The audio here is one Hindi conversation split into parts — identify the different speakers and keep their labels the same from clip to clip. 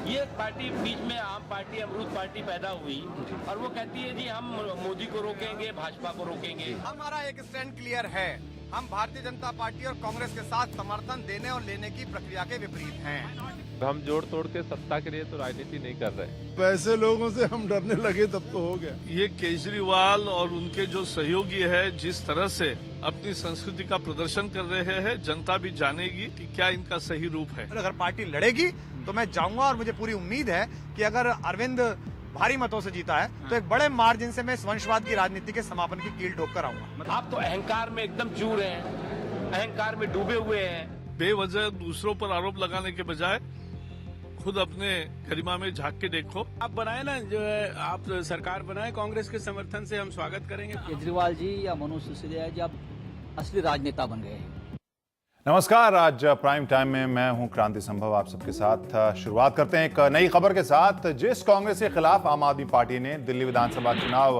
Speaker 1: ये पार्टी बीच में आम पार्टी अमरूद पार्टी पैदा हुई और वो कहती है जी हम मोदी को रोकेंगे, भाजपा को रोकेंगे।
Speaker 2: हमारा एक स्टैंड क्लियर है, हम भारतीय जनता पार्टी और कांग्रेस के साथ समर्थन देने और लेने की प्रक्रिया के विपरीत हैं।
Speaker 3: हम जोड़ तोड़ के सत्ता के लिए तो राजनीति नहीं कर रहे।
Speaker 4: वैसे लोगों से हम डरने लगे तब तो हो गया।
Speaker 5: ये केजरीवाल और उनके जो सहयोगी है जिस तरह से अपनी संस्कृति का प्रदर्शन कर रहे हैं, जनता भी जानेगी कि क्या इनका सही रूप है।
Speaker 2: अगर पार्टी लड़ेगी तो मैं जाऊंगा और मुझे पूरी उम्मीद है कि अगर अरविंद भारी मतों से जीता है तो एक बड़े मार्जिन से मैं इस वंशवाद की राजनीति के समापन की कील ठोक कर आऊंगा।
Speaker 1: आप तो अहंकार में एकदम चूर हैं, अहंकार में डूबे हुए हैं।
Speaker 5: बेवजह दूसरों पर आरोप लगाने के बजाय खुद अपने गरिमा में झांक के देखो।
Speaker 6: आप बनाए ना, जो है आप सरकार बनाए, कांग्रेस के समर्थन से हम स्वागत करेंगे।
Speaker 7: केजरीवाल जी या मनोज सिसोदिया जी अब असली राजनेता बन गए हैं।
Speaker 8: नमस्कार, आज प्राइम टाइम में मैं हूं क्रांति संभव आप सबके साथ। शुरुआत करते हैं एक नई खबर के साथ। जिस कांग्रेस के खिलाफ आम आदमी पार्टी ने दिल्ली विधानसभा चुनाव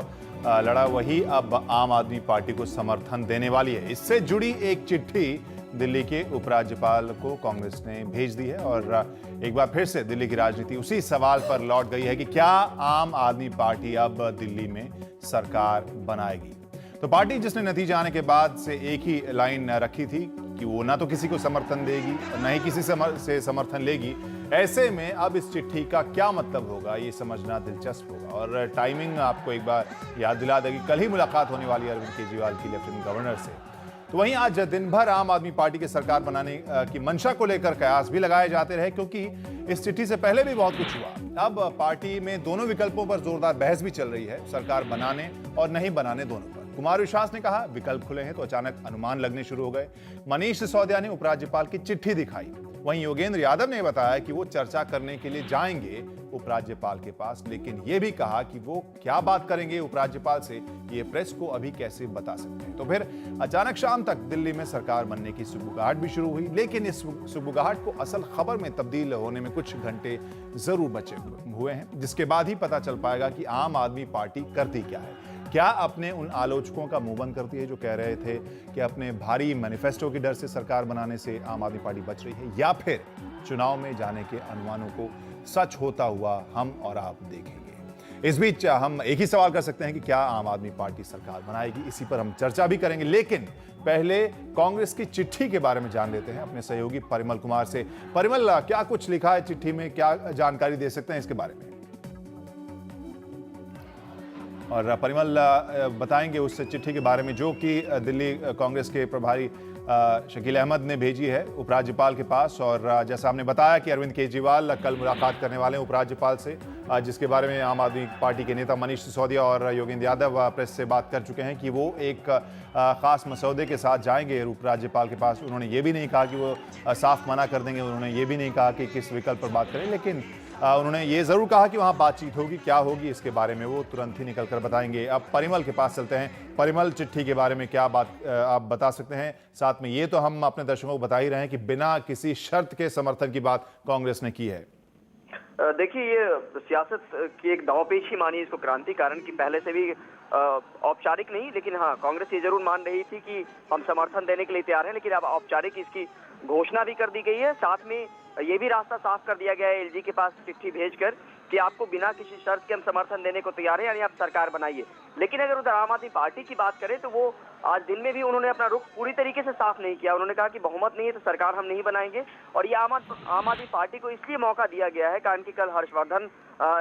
Speaker 8: लड़ा, वही अब आम आदमी पार्टी को समर्थन देने वाली है। इससे जुड़ी एक चिट्ठी दिल्ली के उपराज्यपाल को कांग्रेस ने भेज दी है और एक बार फिर से दिल्ली की राजनीति उसी सवाल पर लौट गई है कि क्या आम आदमी पार्टी अब दिल्ली में सरकार बनाएगी। तो पार्टी जिसने नतीजा आने के बाद से एक ही लाइन रखी थी कि वो ना तो किसी को समर्थन देगी और ना ही किसी से समर्थन लेगी, ऐसे में अब इस चिट्ठी का क्या मतलब होगा ये समझना दिलचस्प होगा। और टाइमिंग आपको एक बार याद दिला देगी, कल ही मुलाकात होने वाली है अरविंद केजरीवाल की लेफ्टिनेंट गवर्नर से। तो वहीं आज दिन भर आम आदमी पार्टी की सरकार बनाने की मंशा को लेकर कयास भी लगाए जाते रहे, क्योंकि इस चिट्ठी से पहले भी बहुत कुछ हुआ। अब पार्टी में दोनों विकल्पों पर जोरदार बहस भी चल रही है, सरकार बनाने और नहीं बनाने दोनों पर। कुमार विश्वास ने कहा विकल्प खुले हैं तो अचानक अनुमान लगने शुरू हो गए। मनीष सिसोदिया ने उपराज्यपाल की चिट्ठी दिखाई। वहीं योगेंद्र यादव ने बताया कि वो चर्चा करने के लिए जाएंगे उपराज्यपाल के पास, लेकिन ये भी कहा कि वो क्या बात करेंगे उपराज्यपाल से ये प्रेस को अभी कैसे बता सकते हैं। तो फिर अचानक शाम तक दिल्ली में सरकार बनने की सुगबुगाहट भी शुरू हुई, लेकिन इस सुगबुगाहट को असल खबर में तब्दील होने में कुछ घंटे जरूर बचे हुए हैं, जिसके बाद ही पता चल पाएगा कि आम आदमी पार्टी करती क्या है। क्या अपने उन आलोचकों का मुंह बंद करती है जो कह रहे थे कि अपने भारी मैनिफेस्टो के डर से सरकार बनाने से आम आदमी पार्टी बच रही है, या फिर चुनाव में जाने के अनुमानों को सच होता हुआ हम और आप देखेंगे। इस बीच हम एक ही सवाल कर सकते हैं कि क्या आम आदमी पार्टी सरकार बनाएगी। इसी पर हम चर्चा भी करेंगे, लेकिन पहले कांग्रेस की चिट्ठी के बारे में जान लेते हैं अपने सहयोगी परिमल कुमार से। परिमल, क्या कुछ लिखा है चिट्ठी में, क्या जानकारी दे सकते हैं इसके बारे में? और परिमल बताएंगे उस चिट्ठी के बारे में जो कि दिल्ली कांग्रेस के प्रभारी शकील अहमद ने भेजी है उपराज्यपाल के पास। और जैसा हमने बताया कि अरविंद केजरीवाल कल मुलाकात करने वाले हैं उपराज्यपाल से, जिसके बारे में आम आदमी पार्टी के नेता मनीष सिसोदिया और योगेंद्र यादव प्रेस से बात कर चुके हैं कि वो एक खास मसौदे के साथ जाएंगे उपराज्यपाल के पास। उन्होंने ये भी नहीं कहा कि वो साफ मना कर देंगे, उन्होंने ये भी नहीं कहा कि किस विकल्प पर बात करें, लेकिन उन्होंने ये जरूर कहा कि वहां बातचीत होगी। क्या होगी इसके बारे में वो तुरंत ही निकल कर बताएंगे। अब परिमल के पास चलते हैं। परिमल, चिट्ठी के बारे में क्या बात आप बता सकते हैं? साथ में ये तो हम अपने दर्शकों को बता ही रहे हैं कि बिना किसी शर्त के समर्थन की बात कांग्रेस ने की है।
Speaker 9: देखिए, ये सियासत की एक दांवपेच ही मानी इसको क्रांति, कारण कि पहले से भी औपचारिक नहीं, लेकिन हाँ, कांग्रेस ये जरूर मान रही थी कि हम समर्थन देने के लिए तैयार हैं, लेकिन अब औपचारिक इसकी घोषणा भी कर दी गई है। साथ में ये भी रास्ता साफ कर दिया गया है एलजी के पास चिट्ठी भेजकर कि आपको बिना किसी शर्त के हम समर्थन देने को तैयार हैं, यानी आप सरकार बनाइए। लेकिन अगर उधर आम आदमी पार्टी की बात करें तो वो आज दिन में भी उन्होंने अपना रुख पूरी तरीके से साफ नहीं किया। उन्होंने कहा कि बहुमत नहीं है तो सरकार हम नहीं बनाएंगे, और ये आम आदमी पार्टी को इसलिए मौका दिया गया है कारण कि कल हर्षवर्धन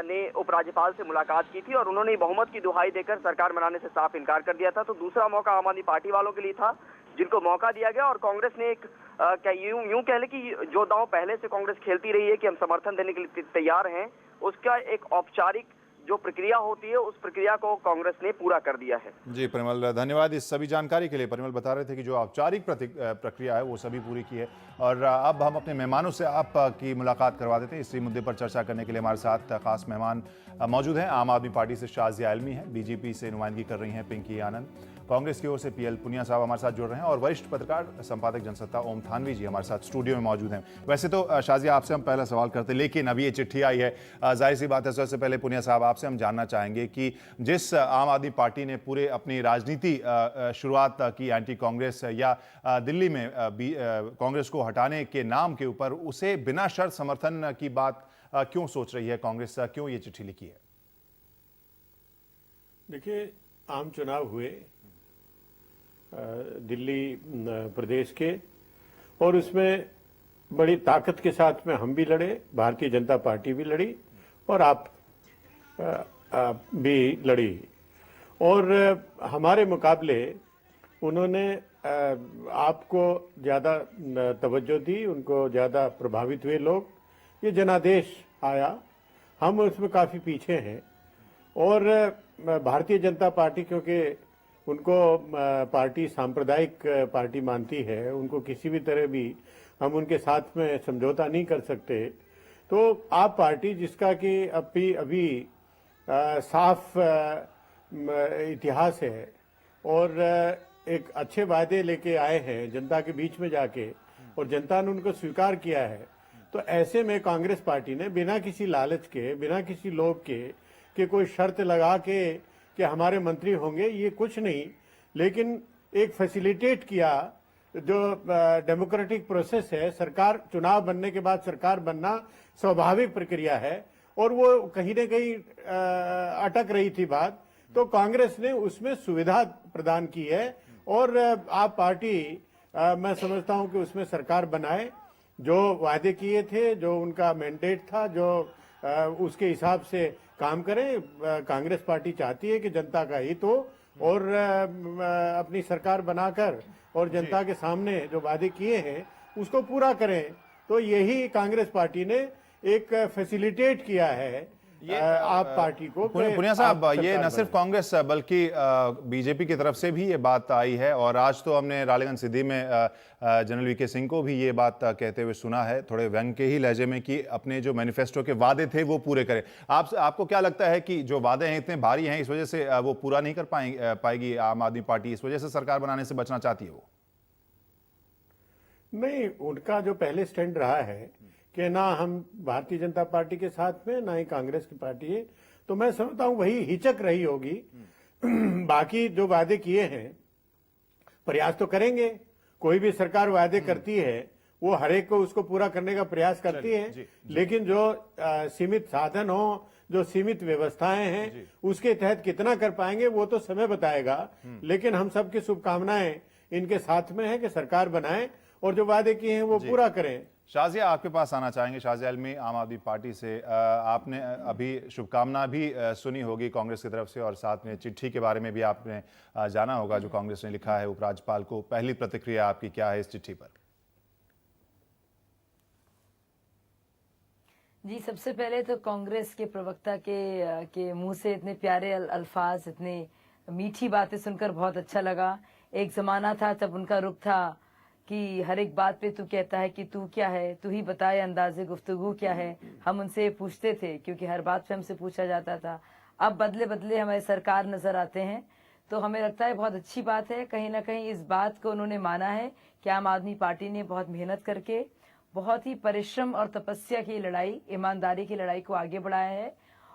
Speaker 9: ने उपराज्यपाल से मुलाकात की थी और उन्होंने बहुमत की दुहाई देकर सरकार बनाने से साफ इनकार कर दिया था। तो दूसरा मौका आम आदमी पार्टी वालों के लिए था जिनको मौका दिया गया, और कांग्रेस ने एक क्या यूं कह ले कि जो दांव पहले से कांग्रेस खेलती रही है कि हम समर्थन देने के लिए तैयार हैं, उसका एक औपचारिक जो प्रक्रिया होती है उस प्रक्रिया को कांग्रेस ने पूरा कर दिया है।
Speaker 8: जी परिमल, धन्यवाद इस सभी जानकारी के लिए। परिमल बता रहे थे कि जो औपचारिक प्रक्रिया है वो सभी पूरी की है। और अब हम अपने मेहमानों से आपकी मुलाकात करवा देते हैं। इसी मुद्दे पर चर्चा करने के लिए हमारे साथ खास मेहमान मौजूद हैं। आम आदमी पार्टी से शाजिया आलमी है, बीजेपी से नुमाइंदगी कर रही हैं पिंकी आनंद, कांग्रेस की ओर से पीएल पुनिया साहब हमारे साथ जुड़ रहे हैं, और वरिष्ठ पत्रकार संपादक जनसत्ता ओम थानवी जी हमारे साथ स्टूडियो में मौजूद हैं। वैसे तो शाजिया आपसे हम पहला सवाल करते, लेकिन अभी ये चिट्ठी आई है, जाहिर सी बात है सबसे पहले पुनिया साहब आपसे हम जानना चाहेंगे कि जिस आम आदमी पार्टी ने पूरे अपनी राजनीति शुरुआत की एंटी कांग्रेस या दिल्ली में कांग्रेस को हटाने के नाम के ऊपर, उसे बिना शर्त समर्थन की बात क्यों सोच रही है कांग्रेस, क्यों ये चिट्ठी लिखी है?
Speaker 10: देखिए, आम चुनाव हुए दिल्ली प्रदेश के, और उसमें बड़ी ताकत के साथ में हम भी लड़े, भारतीय जनता पार्टी भी लड़ी और आप भी लड़ी, और हमारे मुकाबले उन्होंने आपको ज़्यादा तवज्जो दी, उनको ज़्यादा प्रभावित हुए लोग। ये जनादेश आया, हम उसमें काफ़ी पीछे हैं, और भारतीय जनता पार्टी क्योंकि उनको पार्टी सांप्रदायिक पार्टी मानती है, उनको किसी भी तरह भी हम उनके साथ में समझौता नहीं कर सकते। तो आप पार्टी जिसका कि अभी साफ इतिहास है और एक अच्छे वायदे लेके आए हैं जनता के बीच में जाके, और जनता ने उनको स्वीकार किया है, तो ऐसे में कांग्रेस पार्टी ने बिना किसी लालच के, बिना किसी लोभ के कोई शर्त लगा के कि हमारे मंत्री होंगे, ये कुछ नहीं, लेकिन एक फैसिलिटेट किया जो डेमोक्रेटिक प्रोसेस है। सरकार, चुनाव बनने के बाद सरकार बनना स्वाभाविक प्रक्रिया है, और वो कहीं न कहीं अटक रही थी बात, तो कांग्रेस ने उसमें सुविधा प्रदान की है, और आप पार्टी मैं समझता हूं कि उसमें सरकार बनाए, जो वायदे किए थे, जो उनका मैंडेट था, जो उसके हिसाब से काम करें। कांग्रेस पार्टी चाहती है कि जनता का हित हो, और अपनी सरकार बनाकर और जनता के सामने जो वादे किए हैं उसको पूरा करें। तो यही कांग्रेस पार्टी ने एक फैसिलिटेट किया है आप पार्टी को।
Speaker 8: पुनिया साहब, ये न सिर्फ कांग्रेस बल्कि बीजेपी की तरफ से भी ये बात आई है, और आज तो हमने रालेगंज सिद्धि में जनरल वीके सिंह को भी ये बात कहते हुए सुना है, थोड़े व्यंग के ही लहजे में, कि अपने जो मैनिफेस्टो के वादे थे वो पूरे करें। आपको क्या लगता है कि जो वादे हैं इतने भारी हैं, इस वजह से वो पूरा नहीं कर पाएगी आम आदमी पार्टी, इस वजह से सरकार बनाने से बचना चाहती है वो?
Speaker 10: नहीं, उनका जो पहले स्टैंड रहा है कि ना हम भारतीय जनता पार्टी के साथ में, ना ही कांग्रेस की पार्टी है, तो मैं समझता हूं वही हिचक रही होगी। बाकी जो वादे किए हैं, प्रयास तो करेंगे, कोई भी सरकार वादे करती है वो हर एक को उसको पूरा करने का प्रयास करती है, लेकिन जो सीमित साधन हो, जो सीमित व्यवस्थाएं हैं, उसके तहत कितना कर पाएंगे वो तो समय बताएगा। लेकिन हम सबकी शुभकामनाएं इनके साथ में है कि सरकार बनाए और जो वादे किए हैं वो पूरा करें।
Speaker 8: शाजिया, आपके पास आना चाहेंगे। शाजिया आलमी, आम आदमी पार्टी से आपने अभी शुभकामना भी सुनी होगी कांग्रेस की तरफ से, और साथ में चिट्ठी के बारे में भी आपने जाना होगा जो कांग्रेस ने लिखा है उपराज्यपाल को। पहली प्रतिक्रिया आपकी क्या है इस चिट्ठी पर?
Speaker 11: जी, सबसे पहले तो कांग्रेस के प्रवक्ता के मुंह से इतने प्यारे अल्फाज, इतने मीठी बातें सुनकर बहुत अच्छा लगा। एक जमाना था जब उनका रुख था कि हर एक बात पे तू कहता है कि तू क्या है, तू ही बताए अंदाजे गुफ्तगू क्या है। हम उनसे पूछते थे क्योंकि हर बात पे हमसे पूछा जाता था। अब बदले बदले हमारे सरकार नजर आते हैं, तो हमें लगता है बहुत अच्छी बात है। कहीं ना कहीं इस बात को उन्होंने माना है कि आम आदमी पार्टी ने बहुत मेहनत करके, बहुत ही परिश्रम और तपस्या की लड़ाई, ईमानदारी की लड़ाई को आगे बढ़ाया है,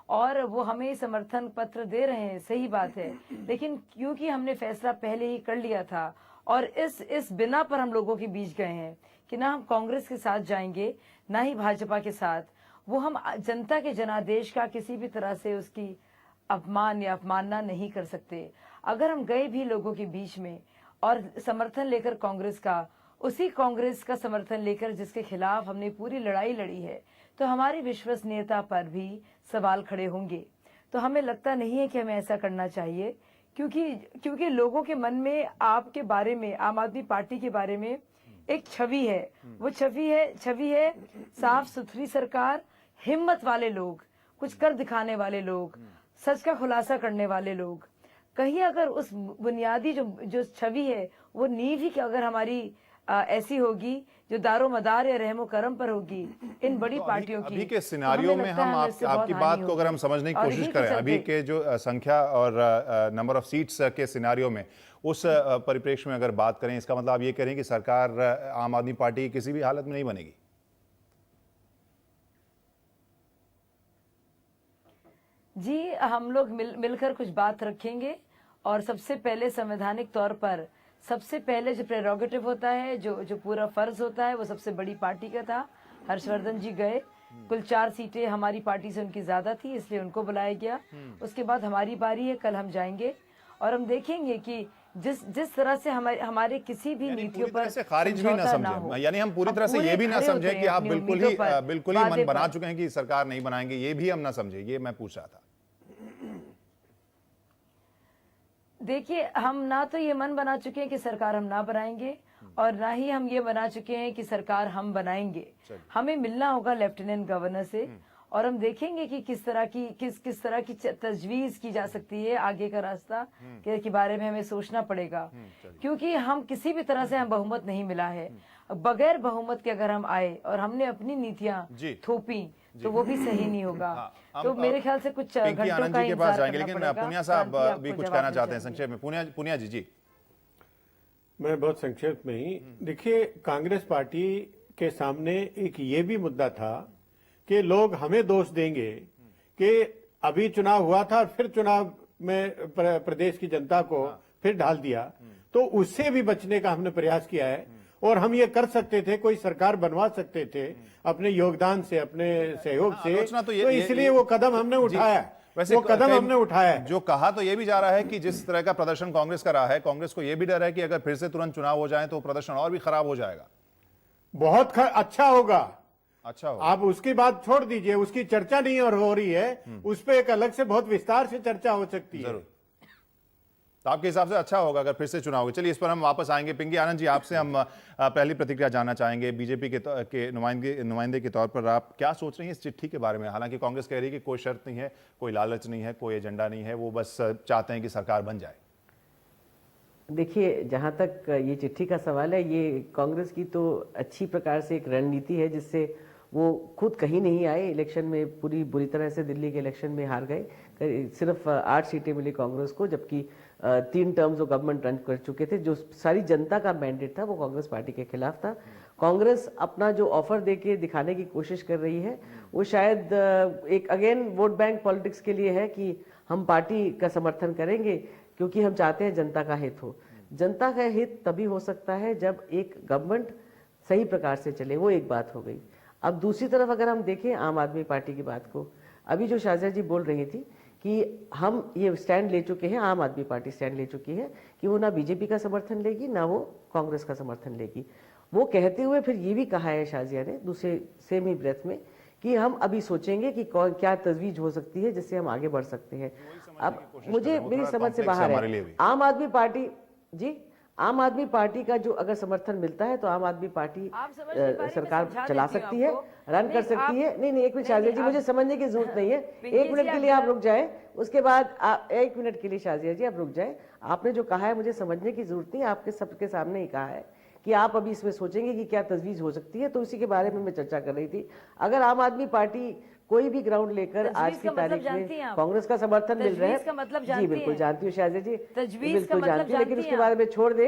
Speaker 11: और वो हमें समर्थन पत्र दे रहे हैं। सही बात है, लेकिन क्योंकि हमने फैसला पहले ही कर लिया था और इस बिना पर हम लोगों के बीच गए हैं कि ना हम कांग्रेस के साथ जाएंगे ना ही भाजपा के साथ, वो हम जनता के जनादेश का किसी भी तरह से उसकी अपमान या अपमानना नहीं कर सकते। अगर हम गए भी लोगों के बीच में और समर्थन लेकर कांग्रेस का, उसी कांग्रेस का समर्थन लेकर जिसके खिलाफ हमने पूरी लड़ाई लड़ी है, तो हमारी विश्वसनीयता पर भी सवाल खड़े होंगे। तो हमें लगता नहीं है कि हमें ऐसा करना चाहिए, क्योंकि लोगों के मन में आपके बारे में, आम आदमी पार्टी के बारे में एक छवि है। वो छवि है साफ सुथरी सरकार, हिम्मत वाले लोग, कुछ कर दिखाने वाले लोग, सच का खुलासा करने वाले लोग। कहीं अगर उस बुनियादी जो छवि है वो नींव ही कि अगर हमारी ऐसी होगी जो दारो मदार या रहमो करम पर होगी इन बड़ी पार्टियों की,
Speaker 8: अभी के सिनारियो में हम आपकी बात को अगर हम समझने की कोशिश करें, अभी के जो संख्या और नंबर ऑफ सीट्स के सिनारियो में, उस परिप्रेक्ष्य में अगर बात करें, इसका मतलब आप ये कह रहे हैं कि सरकार आम आदमी पार्टी की किसी भी हालत में नहीं बनेगी?
Speaker 11: जी, हम लोग मिलकर कुछ बात रखेंगे, और सबसे पहले संवैधानिक तौर पर सबसे पहले जो प्रेरोगेटिव होता है, जो पूरा फर्ज होता है, वो सबसे बड़ी पार्टी का था। हर्षवर्धन जी गए, कुल 4 सीटें हमारी पार्टी से उनकी ज्यादा थी, इसलिए उनको बुलाया गया। उसके बाद हमारी बारी है, कल हम जाएंगे और हम देखेंगे कि जिस तरह से हमारे किसी भी नीतियों पर
Speaker 8: से खारिज भी ना समझे, यानी हम पूरी तरह से ये भी ना समझे कि आप बिल्कुल ही मन बना चुके हैं कि सरकार नहीं बनाएंगे, ये भी हम ना समझे, ये मैं पूछ रहा था।
Speaker 11: देखिए, हम ना तो ये मन बना चुके हैं कि सरकार हम ना बनाएंगे और ना ही हम ये बना चुके हैं कि सरकार हम बनाएंगे। हमें मिलना होगा लेफ्टिनेंट गवर्नर से और हम देखेंगे कि किस तरह की तजवीज की जा सकती है, आगे का रास्ता के बारे में हमें सोचना पड़ेगा, क्योंकि हम किसी भी तरह से हम बहुमत नहीं मिला है। बगैर बहुमत के अगर हम आए और हमने अपनी नीतियां थोपी तो वो भी सही नहीं होगा। तो मेरे ख्याल से कुछ घंटों का इंतजार करना
Speaker 8: लेकिन
Speaker 11: पड़ेगा।
Speaker 8: पुनिया साहब भी कुछ कहना चाहते हैं संक्षेप में। पुनिया जी।
Speaker 10: मैं बहुत संक्षेप में ही, देखिए, कांग्रेस पार्टी के सामने एक ये भी मुद्दा था कि लोग हमें दोष देंगे कि अभी चुनाव हुआ था और फिर चुनाव में प्रदेश की जनता को फिर ढाल दिया, तो उससे भी बचने का हमने प्रयास किया है और हम ये कर सकते थे, कोई सरकार बनवा सकते थे अपने योगदान से, अपने सहयोग से, तो इसलिए वो कदम हमने उठाया।
Speaker 8: वैसे
Speaker 10: वो कदम हमने उठाया।
Speaker 8: जो कहा तो ये भी जा रहा है कि जिस तरह का प्रदर्शन कांग्रेस का रहा है, कांग्रेस को ये भी डर है कि अगर फिर से तुरंत चुनाव हो जाए तो प्रदर्शन और भी खराब हो जाएगा।
Speaker 10: बहुत अच्छा होगा।
Speaker 8: अच्छा होगा।
Speaker 10: आप उसकी बात छोड़ दीजिए, उसकी चर्चा नहीं और हो रही है, उस पर एक अलग से बहुत विस्तार से चर्चा हो सकती है।
Speaker 8: तो आपके हिसाब से अच्छा होगा अगर फिर से चुनाव हो। चलिए, इस पर हम वापस आएंगे। पिंकी आनंद जी, आपसे हम पहली प्रतिक्रिया जानना चाहेंगे। बीजेपी के नुमाइंदे के तौर पर आप क्या सोच रही हैं इस चिट्ठी के बारे में? हालांकि कांग्रेस कह रही है कि कोई शर्त नहीं है, कोई लालच नहीं है, कोई एजेंडा नहीं है, वो बस चाहते हैं कि सरकार बन जाए।
Speaker 12: देखिए, जहाँ तक ये चिट्ठी का सवाल है, ये कांग्रेस की तो अच्छी प्रकार से एक रणनीति है जिससे वो खुद कहीं नहीं आए इलेक्शन में, पूरी बुरी तरह से दिल्ली के इलेक्शन में हार गए। सिर्फ 8 सीटें मिली कांग्रेस को, जबकि 3 टर्म्स वो गवर्नमेंट रन कर चुके थे। जो सारी जनता का मैंडेट था वो कांग्रेस पार्टी के खिलाफ था। कांग्रेस अपना जो ऑफर देके दिखाने की कोशिश कर रही है वो शायद एक अगेन वोट बैंक पॉलिटिक्स के लिए है कि हम पार्टी का समर्थन करेंगे क्योंकि हम चाहते हैं जनता का हित हो। जनता का हित तभी हो सकता है जब एक गवर्नमेंट सही प्रकार से चले, वो एक बात हो गई। अब दूसरी तरफ अगर हम देखें आम आदमी पार्टी की बात को, अभी जो शाजिया जी बोल रही थी कि हम ये स्टैंड ले चुके हैं, आम आदमी पार्टी स्टैंड ले चुकी है कि वो ना बीजेपी का समर्थन लेगी ना वो कांग्रेस का समर्थन लेगी। वो कहते हुए फिर ये भी कहा है शाजिया ने दूसरे सेम ही ब्रेथ में कि हम अभी सोचेंगे कि क्या तजवीज हो सकती है जिससे हम आगे बढ़ सकते हैं। अब मुझे मेरी समझ से बाहर है आम आदमी पार्टी जी, आम आदमी पार्टी का जो अगर समर्थन मिलता है तो आम आदमी पार्टी सरकार चला सकती है, रन कर सकती है। नहीं, एक मिनट शाजिया जी, मुझे समझने की जरूरत नहीं है, 1 मिनट के लिए आप रुक जाए, उसके बाद 1 मिनट के लिए शाजिया जी आप रुक जाए। आपने जो कहा है मुझे समझने की जरूरत नहीं, आपके सबके सामने ही कहा है कि आप अभी इसमें सोचेंगे कि क्या तजवीज हो सकती है, तो इसी के बारे में मैं चर्चा कर रही थी। अगर आम आदमी पार्टी कोई भी ग्राउंड लेकर आज की तारीख में कांग्रेस का समर्थन मिल रहा है, जी बिल्कुल जानती हूँ शाजिया जी, बिल्कुल जानती हूँ, लेकिन उसके बारे में छोड़ दे,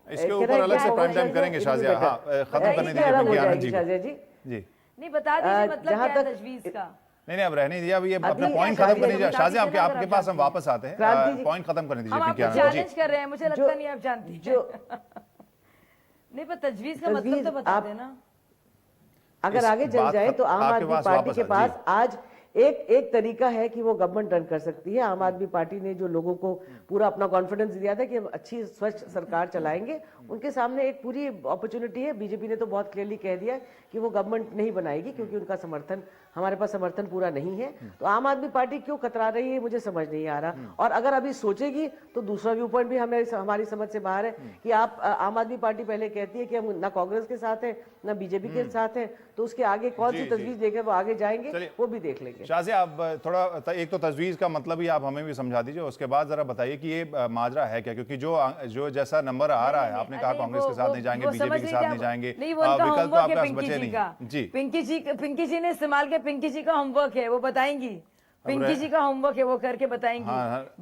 Speaker 8: इसके ऊपर अलग से प्राइम टाइम करेंगे शाजिया। हाँ, खत्म करने दीजिए शाजिया जी। जी
Speaker 11: नहीं, बता दीजिए मतलब क्या है तजवीज का।
Speaker 8: नहीं, अब रहने दिया, अब ये अपना पॉइंट खत्म करने दीजिए शाजिया। आपके पास हम वापस आते हैं, पॉइंट खत्म करने दीजिए।
Speaker 11: हम चैलेंज कर रहे हैं, मुझे लगता नहीं आप जानती जो नहीं, पर तजवीज का मतलब तो बता देना।
Speaker 12: अगर आगे चल जाए तो आम आदमी पार्टी के पास आज एक तरीका है कि वो गवर्नमेंट रन कर सकती है। आम आदमी पार्टी ने जो लोगों को पूरा अपना कॉन्फिडेंस दिया था कि हम अच्छी स्वच्छ सरकार चलाएंगे, उनके सामने एक पूरी अपॉर्चुनिटी है। बीजेपी ने तो बहुत क्लियरली कह दिया कि वो गवर्नमेंट नहीं बनाएगी क्योंकि उनका समर्थन, हमारे पास समर्थन पूरा नहीं है। तो आम आदमी पार्टी क्यों कतरा रही है मुझे समझ नहीं आ रहा। और अगर अभी सोचेगी तो दूसरा व्यू पॉइंट भी हमारी समझ से बाहर है कि आप आम आदमी पार्टी पहले कहती है कि हम ना कांग्रेस के साथ है ना बीजेपी के साथ है, तो उसके आगे कौन सी तजवीज लेकर वो आगे जाएंगे वो भी देख लेंगे।
Speaker 8: शाजिया, आप थोड़ा एक तो तजवीज का मतलब ही आप हमें भी समझा दीजिए, उसके बाद जरा बताइए कि ये माजरा है क्या, क्योंकि जो जैसा नंबर आ रहा है, आपने कहा कांग्रेस के साथ नहीं जाएंगे, बीजेपी के साथ नहीं जाएंगे, विकल्प तो आपके पास बचे नहीं। जी,
Speaker 11: पिंकी जी ने इस्तेमाल किया, पिंकी जी का होमवर्क है, वो बताएंगी। पिंकी जी का होमवर्क है, वो करके बताएंगी।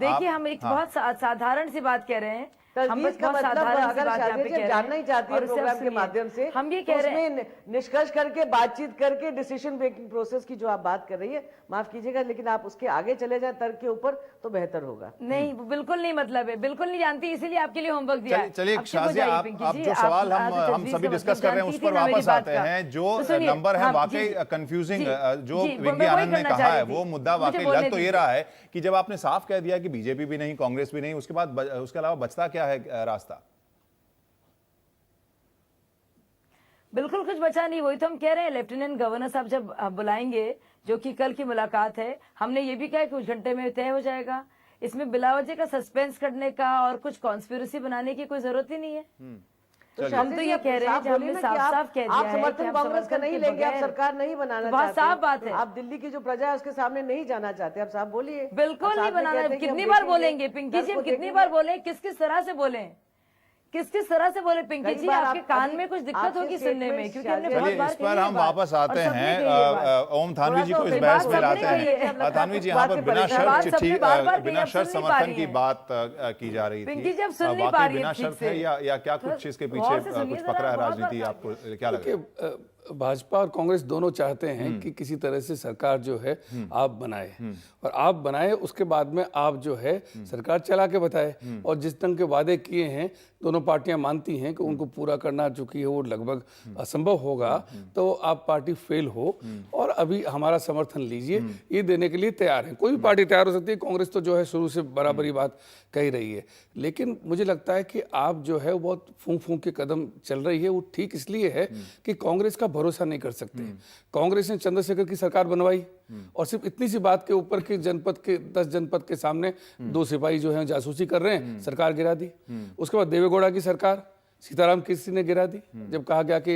Speaker 11: देखिए, हम एक बहुत साधारण सी बात कह रहे हैं हम बस बहुत साधारण सी
Speaker 12: अगर
Speaker 11: बात यहाँ पे
Speaker 12: शादी
Speaker 11: कह रहे
Speaker 12: जानना ही
Speaker 11: हैं
Speaker 12: चाहती है
Speaker 11: और इससे
Speaker 12: प्रोग्राम के
Speaker 11: सुनिए,
Speaker 12: माध्यम से,
Speaker 11: हम ये
Speaker 12: तो
Speaker 11: कह रहे हैं
Speaker 12: उसमें निष्कर्ष करके बातचीत करके डिसीजन मेकिंग प्रोसेस की जो आप बात कर रही है, माफ कीजिएगा लेकिन आप उसके आगे चले जाए तर्क के ऊपर तो बेहतर होगा।
Speaker 11: नहीं, बिल्कुल नहीं, मतलब है बिल्कुल नहीं जानती, इसीलिए आपके लिए होमवर्क दिया है।
Speaker 8: चलिए
Speaker 11: अब चुप हो
Speaker 8: शाजिया,
Speaker 11: जाइए
Speaker 8: आप
Speaker 11: पिंकी जी,
Speaker 8: जो सवाल हम
Speaker 11: तजवीज़
Speaker 8: सभी
Speaker 11: का
Speaker 8: डिस्कस
Speaker 11: मतलब
Speaker 8: कर रहे हैं उस
Speaker 11: जानती
Speaker 8: पर
Speaker 11: थी ना मेरी
Speaker 8: वापस
Speaker 11: बात
Speaker 8: आते
Speaker 11: का।
Speaker 8: हैं। जो
Speaker 11: तो सुनिए,
Speaker 8: नंबर है
Speaker 11: हाँ,
Speaker 8: वाकई
Speaker 11: जी,
Speaker 8: कंफ्यूजिंग, जो
Speaker 11: जी,
Speaker 8: विज्ञानंद
Speaker 11: मैं वही
Speaker 8: ने
Speaker 11: करना
Speaker 8: कहा
Speaker 11: चाह
Speaker 8: है
Speaker 11: रही
Speaker 8: वो
Speaker 11: थी।
Speaker 8: मुद्दा
Speaker 11: मुझे
Speaker 8: वाकई
Speaker 11: बोलने
Speaker 8: लग तो ये
Speaker 11: दीजिए।
Speaker 8: रहा है कि जब आपने साफ कह दिया कि बीजेपी भी नहीं, कांग्रेस भी नहीं, उसके बाद उसके अलावा बचता क्या है रास्ता?
Speaker 11: बिल्कुल कुछ बचा नहीं, वही तो हम कह रहे हैं। लेफ्टिनेंट गवर्नर साहब जब बुलाएंगे, जो कि कल की मुलाकात है, हमने ये भी कहा कि कुछ घंटे में तय हो जाएगा। इसमें बिलावजह का सस्पेंस करने का और कुछ कॉन्स्पिरेसी बनाने की कोई जरूरत ही नहीं है।
Speaker 12: तो
Speaker 11: हम तो ये कह रहे हैं, हमने साफ-साफ कह दिया
Speaker 12: आप
Speaker 11: है
Speaker 12: समर्थन
Speaker 11: कि हम
Speaker 12: कांग्रेस का
Speaker 11: समर्थन
Speaker 12: नहीं
Speaker 11: के
Speaker 12: लेंगे, आप
Speaker 11: बगैर-
Speaker 12: सरकार नहीं बनाना
Speaker 11: तो बहुत
Speaker 12: चाहते,
Speaker 11: साफ बात है।
Speaker 12: आप दिल्ली की जो प्रजा है उसके सामने नहीं जाना चाहते, आप साफ बोलिए।
Speaker 11: बिल्कुल
Speaker 12: आप
Speaker 11: नहीं
Speaker 12: साथ में
Speaker 11: बनाना।
Speaker 12: कहते हैं कि हम
Speaker 11: कितनी बार
Speaker 12: देखेंगे,
Speaker 11: बोलेंगे पिंकी
Speaker 12: दर्द
Speaker 11: जी,
Speaker 12: को
Speaker 11: कितनी
Speaker 12: देखेंगे।
Speaker 11: बार बोले, किस किस तरह से बोले, किस किस तरह से बोले पिंकी
Speaker 12: कई
Speaker 11: जी?
Speaker 12: बार
Speaker 11: आपके
Speaker 12: आप
Speaker 11: कान
Speaker 12: अभी-
Speaker 11: में कुछ दिक्कत
Speaker 12: आपके
Speaker 11: होगी सुनने में,
Speaker 12: statements
Speaker 11: क्योंकि हमने
Speaker 12: शायद-
Speaker 11: बहुत
Speaker 8: चलिए
Speaker 11: बार
Speaker 8: इस
Speaker 11: कही
Speaker 8: पर
Speaker 11: है
Speaker 8: हम
Speaker 11: बात,
Speaker 8: वापस
Speaker 11: और
Speaker 8: आते
Speaker 11: सबने
Speaker 8: हैं।
Speaker 11: कही है बात।
Speaker 8: ओम थानवी जी को इस
Speaker 11: थोड़ा
Speaker 8: बहस
Speaker 11: सा
Speaker 8: में लाते
Speaker 11: सबने कही
Speaker 8: हैं।
Speaker 11: है।
Speaker 8: थानवी जी, यहाँ पर
Speaker 12: बात
Speaker 8: बिना
Speaker 12: से
Speaker 8: शर्त
Speaker 11: बात
Speaker 8: चिट्ठी,
Speaker 11: सबने बार-बार कही,
Speaker 8: बिना
Speaker 11: अब
Speaker 8: शर्त
Speaker 11: सुन नहीं पा
Speaker 8: समर्थन
Speaker 11: रही
Speaker 8: की
Speaker 11: हैं।
Speaker 8: बात की जा रही थी।
Speaker 11: पिंकी जी, अब सुन नहीं पा
Speaker 8: वाकई
Speaker 11: रही है
Speaker 8: बिना
Speaker 11: ठीक
Speaker 8: शर्त
Speaker 11: से।
Speaker 8: है या क्या कुछ इसके
Speaker 11: गौर
Speaker 8: पीछे
Speaker 11: से सुनिए
Speaker 8: कुछ
Speaker 11: जरा,
Speaker 8: पकड़ा है
Speaker 11: बहुत
Speaker 8: राजनीति?
Speaker 11: बार
Speaker 8: आपको क्या लग रहा है?
Speaker 6: देखिए, भाजपा और कांग्रेस दोनों चाहते हैं कि किसी तरह से सरकार जो है आप बनाए, और आप बनाए उसके बाद में आप जो है सरकार चला के बताए। और जिस ढंग के वादे किए हैं दोनों पार्टियां मानती हैं कि उनको पूरा करना चुकी है वो लगभग असंभव होगा, तो आप पार्टी फेल हो और अभी हमारा समर्थन लीजिए, ये देने के लिए तैयार हैं। कोई भी पार्टी तैयार हो सकती है, कांग्रेस तो जो है शुरू से बराबरी बात कही रही है। लेकिन मुझे लगता है कि आप जो है वो बहुत फूंक फूंक के कदम चल रही है। वो ठीक इसलिए है कि कांग्रेस का भरोसा नहीं कर सकते। कांग्रेस ने चंद्रशेखर की सरकार बनवाई और सिर्फ इतनी सी बात के ऊपर कि जनपद के 10 जनपद के सामने 2 सिपाही जो हैं जासूसी कर रहे हैं, सरकार गिरा दी। उसके बाद देवेगौड़ा की सरकार सीताराम केसरी ने गिरा दी। जब कहा गया कि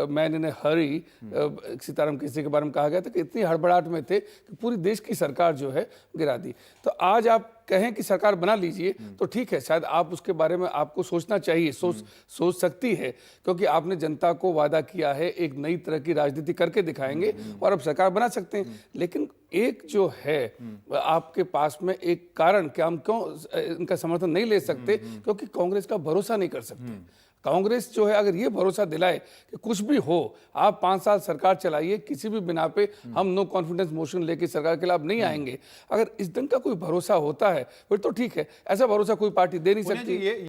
Speaker 6: मैंने ने हरी सीताराम केसरी के बारे में कहा गया था कि इतनी हड़बड़ाहट में थे कि पूरी देश की सरकार जो है गिरा दी। तो आज आप कहें कि सरकार बना लीजिए तो ठीक है, शायद आप उसके बारे में आपको सोचना चाहिए, सोच सकती है, क्योंकि आपने जनता को वादा किया है एक नई तरह की राजनीति करके दिखाएंगे और अब सरकार बना सकते हैं। लेकिन एक जो है आपके पास में एक कारण कि हम क्यों इनका समर्थन नहीं ले सकते, क्योंकि कांग्रेस का भरोसा नहीं कर सकते। कांग्रेस जो है अगर ये भरोसा दिलाए कि कुछ भी हो आप 5 साल सरकार चलाइए, किसी भी बिना पे हम नो कॉन्फिडेंस मोशन लेके सरकार के खिलाफ नहीं आएंगे, अगर इस ढंग का कोई भरोसा होता है फिर तो ठीक है। ऐसा भरोसा कोई पार्टी दे नहीं सकती।